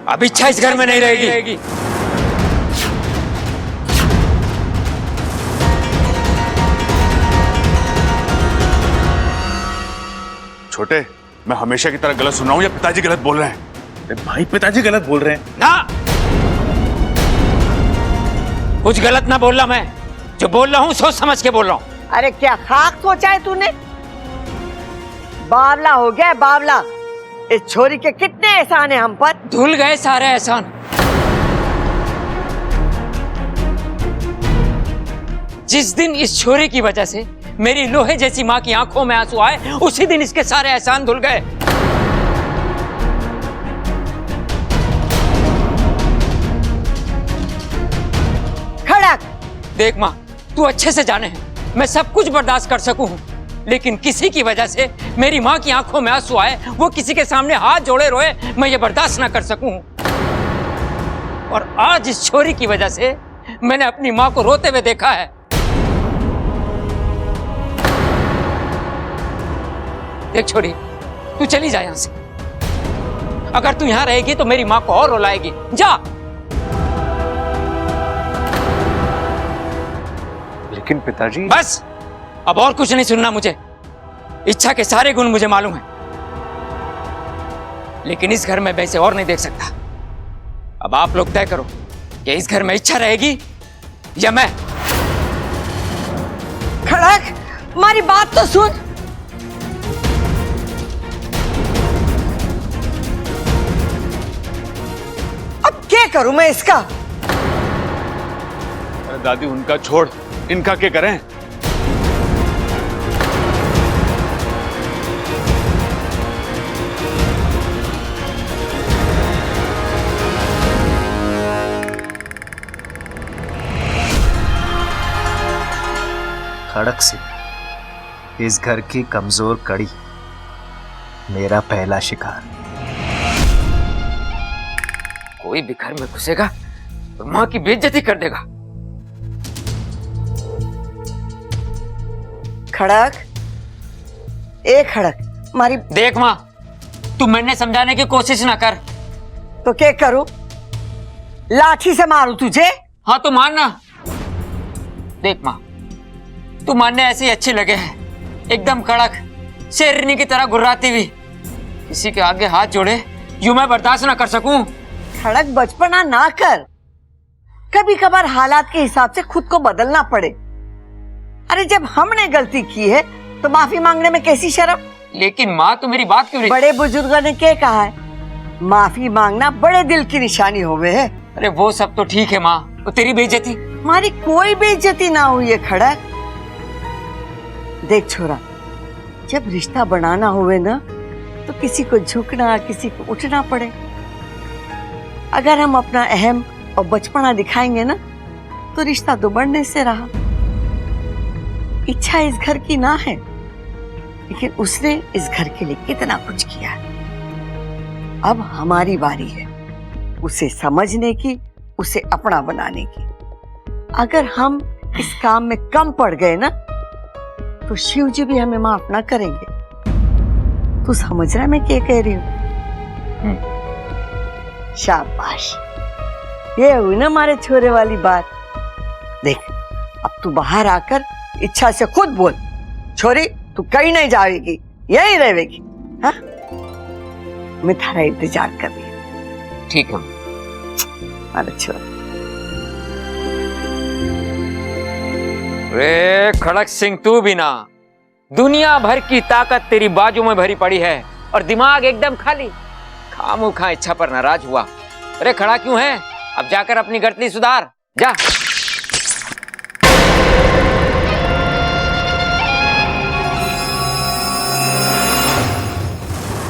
अब इच्छा इस घर में नहीं रहेगी। छोटे, मैं हमेशा की तरह गलत सुन रहा हूँ या पिताजी गलत बोल रहे हैं? अरे भाई, पिताजी गलत बोल रहे हैं ना, कुछ गलत ना बोल रहा, मैं जो बोल रहा हूँ सोच समझ के बोल रहा हूँ। अरे क्या खाक सोचा है तूने? बावला हो गया है, बावला। इस छोरी के कितने एहसान है हम पर। धुल गए सारे एहसान। जिस दिन इस छोरी की वजह से मेरी लोहे जैसी माँ की आंखों में आंसू आए, उसी दिन इसके सारे एहसान धुल गए। खड़क! देख माँ, तू अच्छे से जाने हैं मैं सब कुछ बर्दाश्त कर सकूं, लेकिन किसी की वजह से मेरी माँ की आंखों में आंसू आए, वो किसी के सामने हाथ जोड़े रोए, मैं ये बर्दाश्त ना कर सकूं। और आज इस छोरी की वजह से मैंने अपनी माँ को रोते हुए देखा है। देख छोरी, तू चली जा यहां से। अगर तू यहां रहेगी तो मेरी माँ को और रुलाएगी। जा। लेकिन पिताजी। बस, अब और कुछ नहीं सुनना मुझे। इच्छा के सारे गुण मुझे मालूम है, लेकिन इस घर में मैं इसे और नहीं देख सकता। अब आप लोग तय करो कि इस घर में इच्छा रहेगी या मैं। खड़क, हमारी बात तो सुन। अब क्या करूं मैं इसका? अरे दादी, उनका छोड़, इनका क्या करें? खड़क सिंह, इस घर की कमजोर कड़ी, मेरा पहला शिकार। कोई भी घर में घुसेगा तो माँ की बेइज्जती कर देगा। खड़क, ए खड़क, हमारी। देख माँ, तू मैंने समझाने की कोशिश ना कर। तो क्या करूं? लाठी से मारूं तुझे? हाँ तो मानना। देख माँ, तू मानने ऐसे ही अच्छी लगे है, एकदम कड़क शेरनी की तरह गुर्राती हुई। किसी के आगे हाथ जोड़े यूं मैं बर्दाश्त ना कर सकूं। खड़क, बचपना ना कर। कभी कभार हालात के हिसाब से खुद को बदलना पड़े। अरे जब हमने गलती की है तो माफी मांगने में कैसी शर्म? लेकिन माँ, तू मेरी बात क्यों नहीं? बड़े बुजुर्गों ने क्या कहा है? माफी मांगना बड़े दिल की निशानी होवे है। अरे वो सब तो ठीक है माँ, तो तेरी बेइज्जती? हमारी कोई बेइज्जती ना हुई है खड़क। देख छोरा, जब रिश्ता बनाना होवे ना तो किसी को झुकना, किसी को उठना पड़े। अगर हम अपना अहम और बचपना दिखाएंगे ना तो रिश्ता तो बढ़ने से रहा। इच्छा इस घर की ना है, लेकिन उसने इस घर के लिए कितना कुछ किया है। अब हमारी बारी है उसे समझने की, उसे अपना बनाने की। अगर हम इस काम में कम पड़ गए ना तो शिव जी भी हमें माफ ना करेंगे। तू समझ रहा है मैं क्या कह रही हूँ? शाबाश, ये हुई ना हमारे छोरे वाली बात। देख, अब तू बाहर आकर इच्छा से खुद बोल, छोरी तू कहीं नहीं जाएगी, यहीं रहेगी। हाँ, मैं थारा इंतजार कर रही हूँ। ठीक है। अरे छोरा। रे खड़क सिंह, तू भी ना, दुनिया भर की ताकत तेरी बाजू में भरी पड़ी है और दिमाग एकदम खाली। खामोखा इच्छा पर नाराज हुआ। अरे खड़ा क्यों है? अब जाकर अपनी गलती सुधार, जा।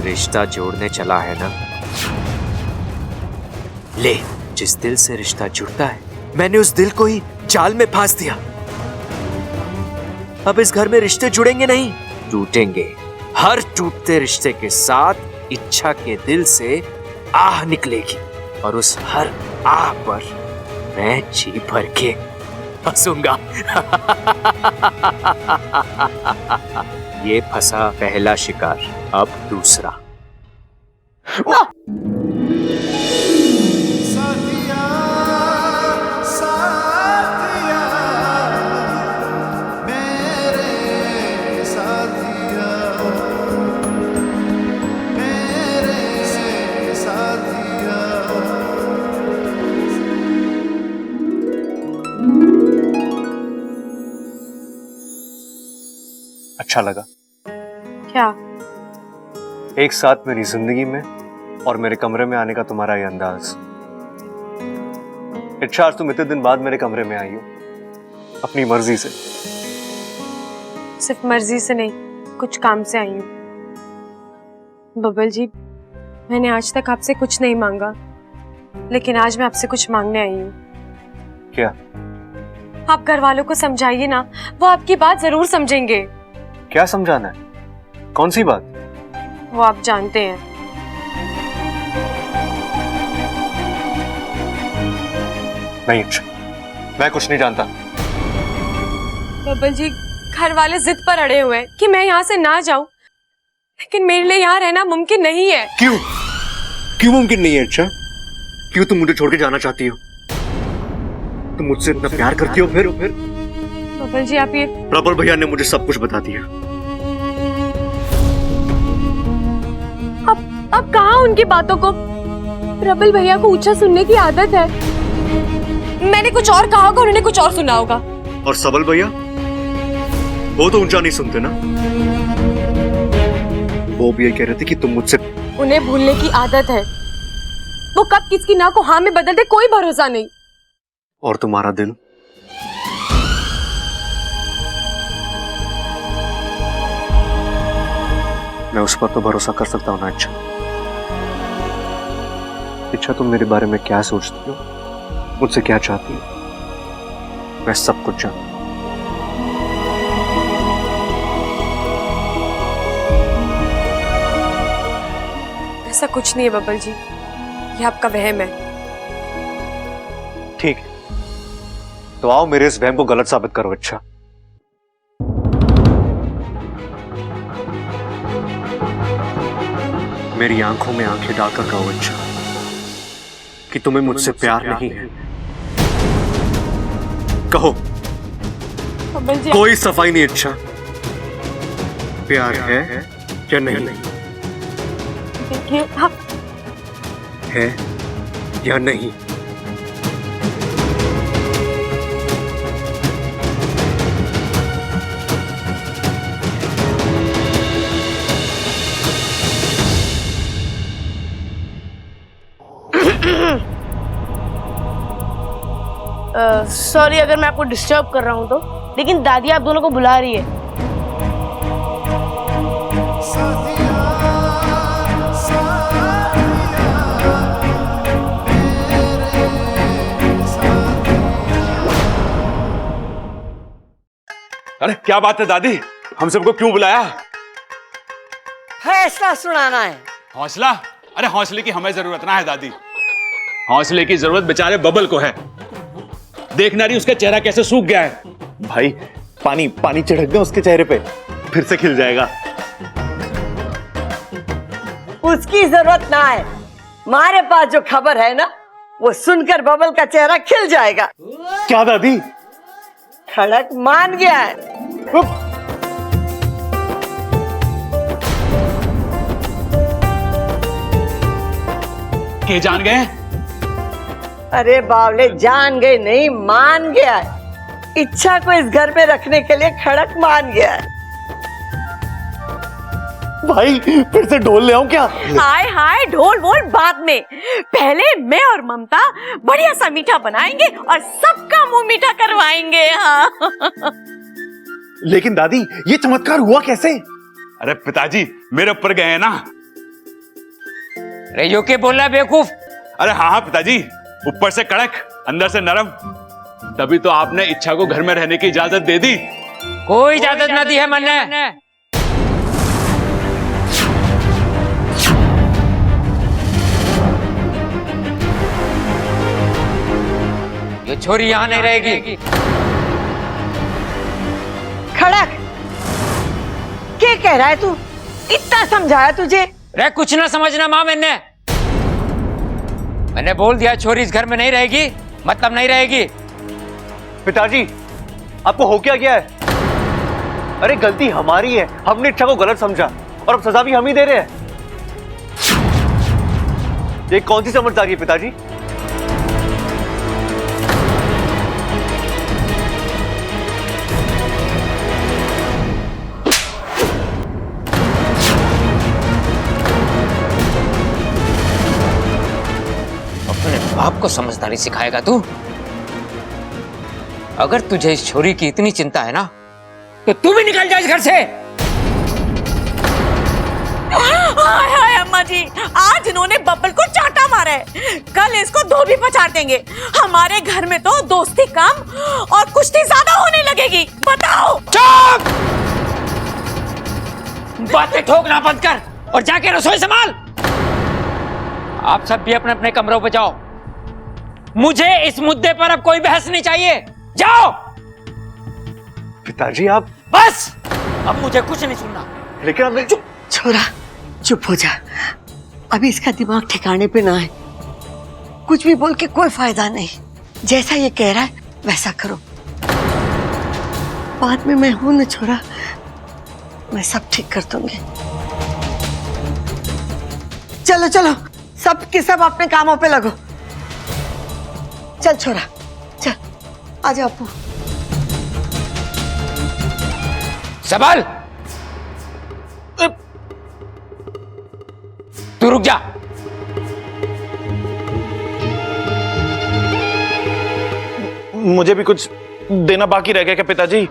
रिश्ता जोड़ने चला है ना, ले, जिस दिल से रिश्ता जुड़ता है, मैंने उस दिल को ही जाल में फांस दिया। अब इस घर में रिश्ते जुड़ेंगे नहीं, टूटेंगे। हर टूटते रिश्ते के साथ इच्छा के दिल से आह निकलेगी और उस हर आह पर मैं जी भर के हंसूंगा। ये फंसा पहला शिकार, अब दूसरा। अच्छा लगा क्या? एक साथ मेरी जिंदगी में और मेरे कमरे में आने का तुम्हारा ये अंदाज। इच्छा, आज तुम इतने दिन बाद मेरे कमरे में आई हो अपनी मर्जी से। सिर्फ मर्जी से नहीं, कुछ काम से आई हूँ। बबल जी, मैंने आज तक आपसे कुछ नहीं मांगा, लेकिन आज मैं आपसे कुछ मांगने आई हूँ। क्या? आप घर वालों को समझाइए ना, वो आपकी बात जरूर समझेंगे। क्या समझाना है? कौन सी बात? वो आप जानते हैं। नहीं अच्छा, मैं कुछ नहीं जानता। बबल जी, घर वाले जिद पर अड़े हुए हैं कि मैं यहाँ से ना जाऊं, लेकिन मेरे लिए यहाँ रहना मुमकिन नहीं है। क्यों? क्यों मुमकिन नहीं है? अच्छा, क्यों तुम मुझे छोड़ के जाना चाहती हो? तुम मुझसे इतना प्यार करती हो फिर? बबल जी, आप ये प्रबल भैया ने मुझे सब कुछ बता दिया। अब कहाँ उनकी बातों को? प्रबल भैया को ऊंचा सुनने की आदत है। मैंने कुछ और कहा होगा, उन्होंने कुछ और सुना होगा। और सबल भैया, वो तो ऊंचा नहीं सुनते ना। वो भी ये कह रहे थे कि तुम मुझसे। उन्हें भूलने की आदत है। वो कब किसकी ना को हाँ में बदल दे, कोई भरोसा नहीं। और तुम्हारा दिल? मैं उस पर तो भरोसा कर सकता हूं ना। अच्छा, तुम मेरे बारे में क्या सोचती हो, मुझसे क्या चाहती हो? मैं सब कुछ जानता हूं। ऐसा कुछ नहीं है बबल जी, ये आपका वहम है। ठीक है, तो आओ मेरे इस वहम को गलत साबित करो। अच्छा, मेरी आंखों में आंखें डालकर कहो अच्छा कि तुम्हें मुझसे प्यार नहीं है। कहो, बबल जी, कोई सफाई नहीं। अच्छा, प्यार है या नहीं? देखिए, आप है या नहीं? सॉरी अगर मैं आपको डिस्टर्ब कर रहा हूँ तो, लेकिन दादी आप दोनों को बुला रही है। अरे क्या बात है दादी, हम सबको क्यों बुलाया? फैसला सुनाना है। हौसला? अरे हौसले की हमें जरूरत ना है दादी, हौसले की जरूरत बेचारे बबल को है। देखना रही उसका चेहरा कैसे सूख गया है। भाई, पानी पानी छिड़क दे उसके चेहरे पे, फिर से खिल जाएगा। उसकी जरूरत ना है, हमारे पास जो खबर है ना, वो सुनकर बबल का चेहरा खिल जाएगा। क्या दादी? खड़क मान गया है। के जान गए? अरे बावले, जान गए नहीं, मान गया है। इच्छा को इस घर में रखने के लिए खड़क मान गया है। भाई, फिर से ढोल ले आऊं क्या? हाय हाय, ढोल वोल बाद में, पहले मैं और ममता बढ़िया सा मीठा बनाएंगे और सबका मुंह मीठा करवाएंगे। हाँ। लेकिन दादी, ये चमत्कार हुआ कैसे? अरे पिताजी मेरे ऊपर गए हैं ना। अरे यो के बोल रहा है बेवकूफ? अरे हाँ हाँ पिताजी, ऊपर से कड़क अंदर से नरम, तभी तो आपने इच्छा को घर में रहने की इजाजत दे दी। कोई इजाजत ना दी है मैंने। ये छोरी यहां नहीं रहेगी। खड़क, क्या कह रहा है तू? इतना समझाया तुझे? रे कुछ ना समझना मां, मैंने बोल दिया छोरी इस घर में नहीं रहेगी, मतलब नहीं रहेगी। पिताजी, आपको हो क्या गया है? अरे गलती हमारी है, हमने इच्छा को गलत समझा और अब सजा भी हम ही दे रहे हैं। ये कौन सी समझदारी है पिताजी? बाप को समझदारी सिखाएगा तू? अगर तुझे इस छोरी की इतनी चिंता है ना, तो तू भी निकल जा इस घर से। हाय हाय अम्मा जी, आज इन्होंने बब्बल को चाटा मारा है, कल इसको धोबी पछाड़ देंगे। हमारे घर में तो दोस्ती कम और कुश्ती ज्यादा होने लगेगी। बताओ। चुप! बातें ठोकना बंद कर और जाके रसोई संभाल। आप सब भी अपने अपने कमरों पर जाओ। मुझे इस मुद्दे पर अब कोई बहस नहीं चाहिए। जाओ। पिताजी आप। बस, अब मुझे कुछ नहीं सुनना। लेकिन आप चुप छोरा, चुप हो जा। अभी इसका दिमाग ठिकाने पे ना है। कुछ भी बोल के कोई फायदा नहीं। जैसा ये कह रहा है वैसा करो। बाद में मैं हूं ना छोरा, मैं सब ठीक कर दूंगी। चलो चलो, सब के सब अपने कामों पे लगो। चल छोरा, चल आजा अपू। सबल, तू रुक जा। मुझे भी कुछ देना बाकी रह गया क्या पिताजी?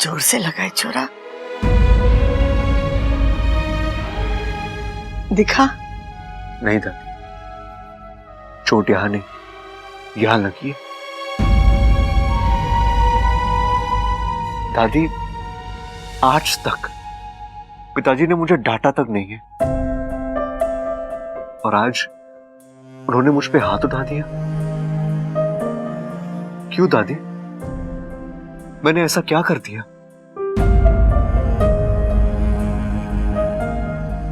जोर से लगाए छोरा। दिखा? नहीं दादी, चोट यहां नहीं, यहां लगी है। दादी, आज तक पिताजी ने मुझे डांटा तक नहीं है, और आज उन्होंने मुझ पे हाथ उठा दिया। क्यों दादी? मैंने ऐसा क्या कर दिया?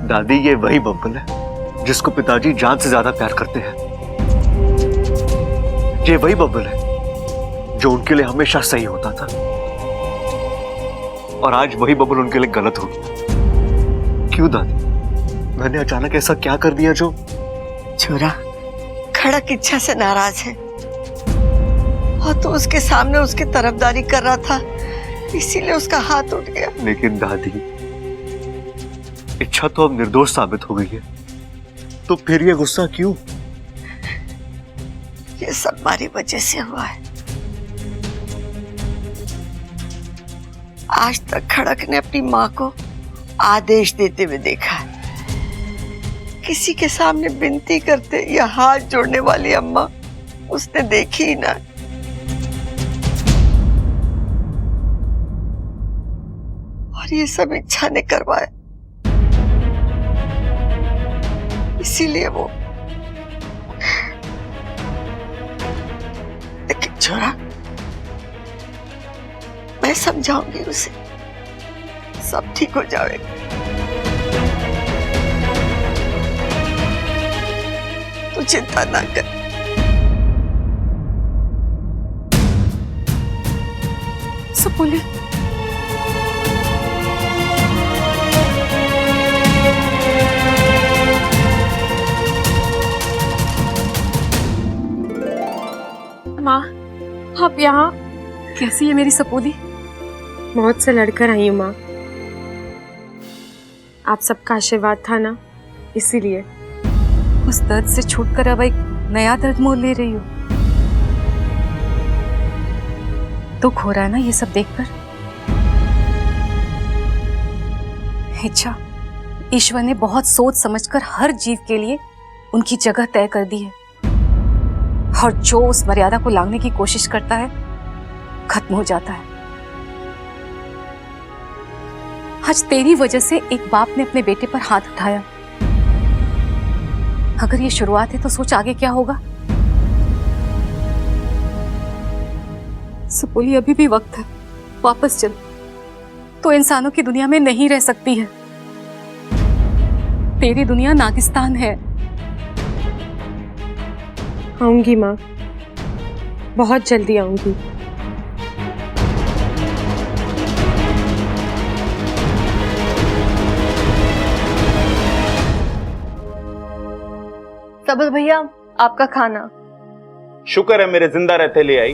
दादी, ये वही बब्बल है जिसको पिताजी जान से ज्यादा प्यार करते हैं। ये वही बब्बल है जो उनके लिए हमेशा सही होता था, और आज वही बब्बल उनके लिए गलत हो गया। क्यों दादी? मैंने अचानक ऐसा क्या कर दिया जो? छोरा, खड़क इच्छा से नाराज है, और तो उसके सामने उसकी तरफदारी कर रहा था, इसीलिए उसका हाथ उठ गया। लेकिन दादी, इच्छा तो अब निर्दोष साबित हो गई है, तो फिर ये गुस्सा क्यों? ये सब हमारी वजह से हुआ है। आज तक खड़क ने अपनी माँ को आदेश देते हुए देखा है। किसी के सामने विनती करते या हाथ जोड़ने वाली अम्मा उसने देखी ही ना। और ये सब इच्छा ने करवाया, इसीलिए वो। लेकिन छोरा, मैं समझाऊंगी उसे, सब ठीक हो जाएगा। तू चिंता ना कर। सुपुली, माँ, आप यहाँ? कैसी है मेरी सपोली? मौत से लड़कर आई हूँ माँ। आप सबका आशीर्वाद था ना, इसीलिए। उस दर्द से छूटकर अब एक नया दर्द मोल ले रही हो। दुख हो रहा है ना ये सब देखकर? इच्छा, ईश्वर ने बहुत सोच समझकर हर जीव के लिए उनकी जगह तय कर दी है, और जो उस मर्यादा को लांघने की कोशिश करता है खत्म हो जाता है। आज तेरी वजह से एक बाप ने अपने बेटे पर हाथ उठाया। अगर ये शुरुआत है तो सोच आगे क्या होगा। सुपुली, अभी भी वक्त है, वापस चल। तो इंसानों की दुनिया में नहीं रह सकती है। तेरी दुनिया नागिस्तान है। आऊंगी माँ, बहुत जल्दी आऊंगी। सबल भैया, आपका खाना। शुक्र है मेरे जिंदा रहते ले आई,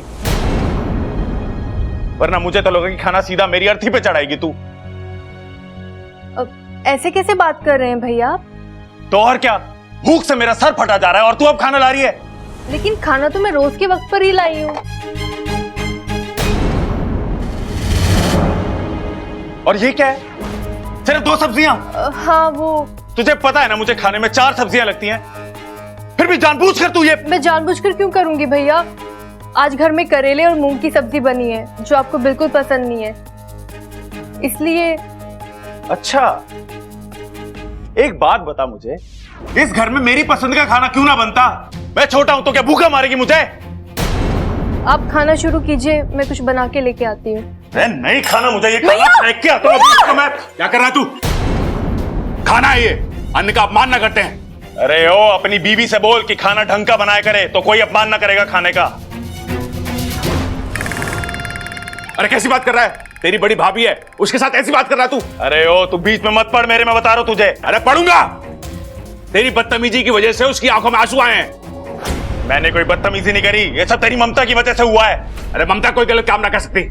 वरना मुझे तो लगा कि खाना सीधा मेरी अर्थी पे चढ़ाएगी तू। ऐसे कैसे बात कर रहे हैं भैया? तो और क्या, भूख से मेरा सर फटा जा रहा है और तू अब खाना ला रही है। लेकिन खाना तो मैं रोज के वक्त पर ही लाई हूँ। और ये क्या है, सिर्फ 2 सब्जियां? हाँ वो तुझे पता है ना मुझे खाने में 4 सब्जियां लगती हैं, फिर भी जानबूझकर तू ये। मैं जानबूझकर क्यों करूंगी भैया? आज घर में करेले और मूंग की सब्जी बनी है जो आपको बिल्कुल पसंद नहीं है, इसलिए। अच्छा, एक बात बता मुझे, इस घर में मेरी पसंद का खाना क्यों ना बनता? मैं छोटा हूं तो क्या भूखा मारेगी मुझे? आप खाना शुरू कीजिए, मैं कुछ बना के लेके आती हूँ। नहीं खाना मुझे, ये खाना फेंक के आता हूं मैं। क्या कर रहा है तू? खाना है ये, अन्न का अपमान ना करते हैं। अरे ओ, अपनी बीवी से बोल कि खाना ढंग का बनाया करे तो कोई अपमान ना करेगा खाने का। अरे कैसी बात कर रहा है? तेरी बड़ी भाभी है, उसके साथ ऐसी बात कर रहा तू? अरे ओ, तू बीच में मत पड़ मेरे, मैं बता रहा हूं तुझे। अरे पढ़ूंगा, तेरी बदतमीजी की वजह से उसकी आंखों में आंसू आए हैं। मैंने कोई बदतमीजी नहीं करी, ये सब तेरी ममता की वजह से हुआ है। अरे ममता कोई गलत काम ना कर सकती।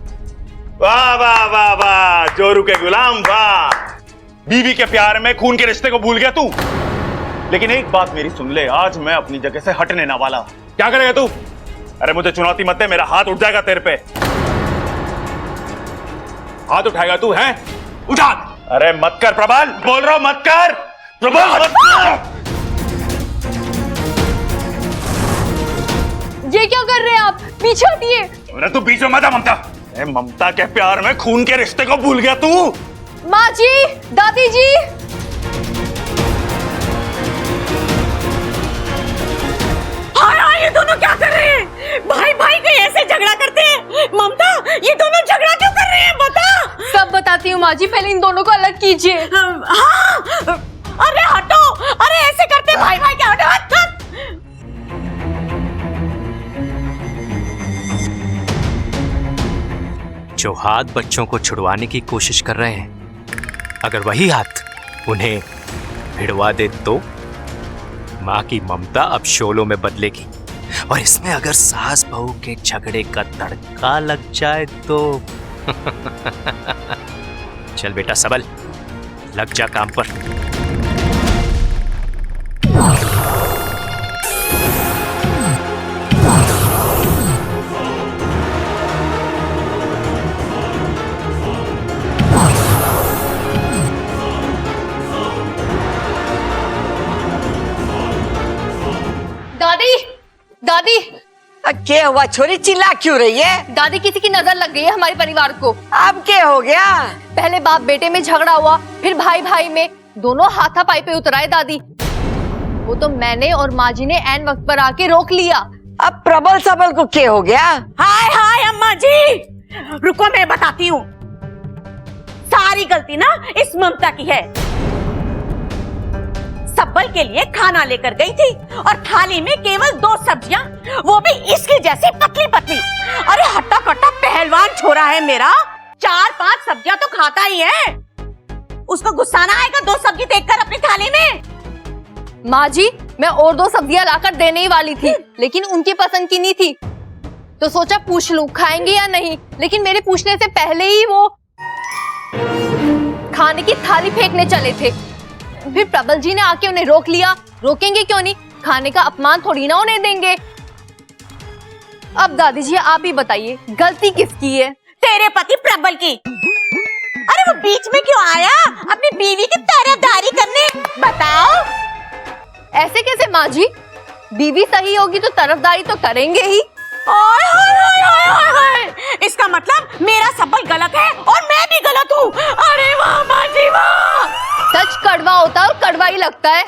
वाह वाह वाह वाह, जोरू के गुलाम वाह। बीवी के प्यार में खून के रिश्ते को भूल गया तू। लेकिन एक बात मेरी सुन ले, आज मैं अपनी जगह से हटने ना वाला। क्या करेगा तू? अरे मुझे चुनौती मत दे, मेरा हाथ उठ जाएगा तेरे पे। हाथ उठाएगा तू? है उठा। अरे मत कर प्रबल, बोल रहा हूं मत कर प्रबल, मत कर। ये क्या कर रहे हैं आप? पीछे हटिए। अरे तू बीच में मत आ ममता। ममता के प्यार में खून के रिश्ते को भूल गया तू। माँ जी, दादी जी। हाय, ये दोनों क्या कर रहे हैं? भाई भाई कहीं ऐसे झगड़ा करते हैं? ममता, ये दोनों झगड़ा क्यों कर रहे हैं? बता। सब बताती हूँ माँ जी, पहले इन दोनों को अलग कीजिए। हाँ, अरे हटो, अरे ऐसे करते भाई भाई क्या? हटो, हट। जो हाथ बच्चों को छुड़वाने की कोशिश कर रहे हैं, अगर वही हाथ उन्हें भिड़वा दे तो माँ की ममता अब शोलों में बदलेगी। और इसमें अगर सास बहू के झगड़े का तड़का लग जाए तो चल बेटा सबल, लग जा काम पर। दादी, दादी। क्या हुआ छोरी, चिल्ला क्यों रही है? दादी, किसी की नजर लग गई है हमारे परिवार को। अब क्या हो गया? पहले बाप बेटे में झगड़ा हुआ, फिर भाई भाई में, दोनों हाथापाई पे उतराए दादी। वो तो मैंने और माँ जी ने ऐन वक्त पर आके रोक लिया। अब प्रबल सबल को क्या हो गया? हाय हाय अम्मा जी, रुको मैं बताती हूँ। सारी गलती ना इस ममता की है। सबल के लिए खाना लेकर गई थी और थाली में केवल 2 सब्जियां, वो भी इसकी जैसी पतली पतली। अरे हट्टा कट्टा पहलवान छोरा है मेरा, 4-5 सब्जियां तो खाता ही है। उसको गुस्सा ना आएगा 2 सब्जी देखकर अपनी थाली में? माँ जी, मैं और 2 सब्जियां लाकर देने ही वाली थी, लेकिन उनकी पसंद की नहीं थी, तो सोचा पूछ लूं खाएंगे या नहीं। लेकिन मेरे पूछने से पहले ही वो खाने की थाली फेंकने चले थे। फिर प्रबल जी ने आके उन्हें रोक लिया। रोकेंगे क्यों नहीं, खाने का अपमान थोड़ी ना उन्हें देंगे। अब दादी जी आप ही बताइए, गलती किसकी है? तेरे पति प्रबल की। अरे वो बीच में क्यों आया अपनी बीवी की तरफदारी करने? बताओ। ऐसे कैसे माँ जी, बीवी सही होगी तो तरफदारी तो करेंगे ही। ओए होए होए होए होए होए। इसका मतलब मेरा सबल गलत है और मैं भी गलत हूँ। अरे वाह माँ जी वाह। सच कड़वा होता है और कड़वा ही लगता है।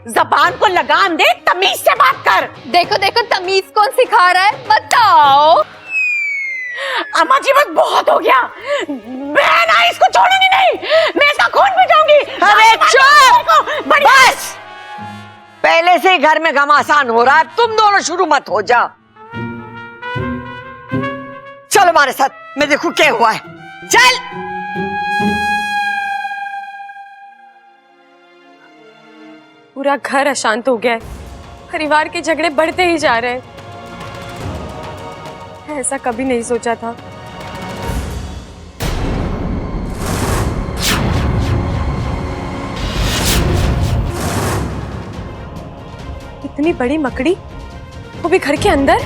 जबान को लगाम दे, तमीज से बात कर। देखो देखो, तमीज कौन सिखा रहा है बताओ। अम्मा जी बस बहुत हो गया, मैं ना इसको छोड़ूंगी नहीं, मैं इसका खून पीऊंगी। अरे चुप बस, पहले से ही घर में घमासान हो रहा है, तुम दोनों शुरू मत हो जाओ। चलो हमारे साथ, मैं देखूं क्या हुआ है। चल। पूरा घर अशांत हो गया है, परिवार के झगड़े बढ़ते ही जा रहे हैं। ऐसा कभी नहीं सोचा था। इतनी बड़ी मकड़ी, वो भी घर के अंदर।